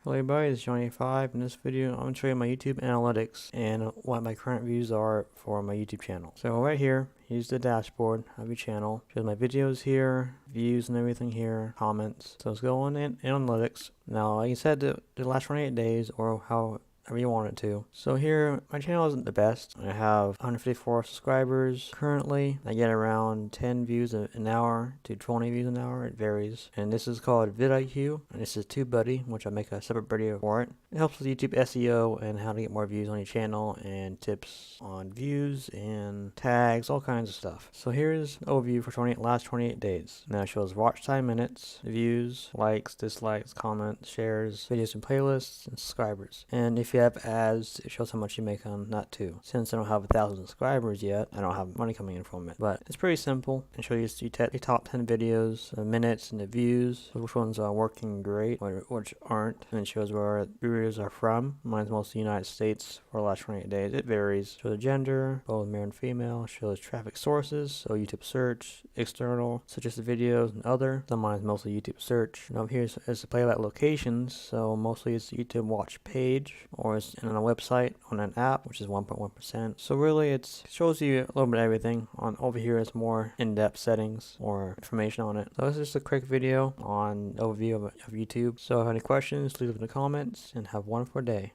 Hello everybody, it's Johnny5. In this video, I'm going to show you my YouTube analytics and what my current views are for my YouTube channel. So right here, here's the dashboard of your channel. Shows my videos here, views and everything here, comments. So let's go on in analytics. Now, like I said, the last 28 days or however you want it to. So here, my channel isn't the best. I have 154 subscribers currently. I get around 10 views an hour to 20 views an hour. It varies. And this is called vidIQ, and this is TubeBuddy, which I make a separate video for it. It helps with YouTube SEO and how to get more views on your channel and tips on views and tags, all kinds of stuff. So here's an overview for last 28 days. Now it shows watch time minutes, views, likes, dislikes, comments, shares, videos and playlists, and subscribers. And if you have ads, it shows how much you make on that too. Since I don't have 1,000 subscribers yet, I don't have money coming in from it. But it's pretty simple. It shows you the top 10 videos, the minutes, and the views, which ones are working great, which aren't. And it shows where viewers are from. Mine's mostly United States for the last 28 days. It varies. Shows the gender, both male and female. Shows traffic sources, so YouTube search, external, such as the videos and other. So mine's mostly YouTube search. And over here is the playback locations, so mostly it's the YouTube watch page, or it's on a website, on an app, which is 1.1%. So really it shows you a little bit of everything. On over here is more in-depth settings or information on it. So this is just a quick video on overview of YouTube. So if you have any questions, leave them in the comments and have a wonderful day.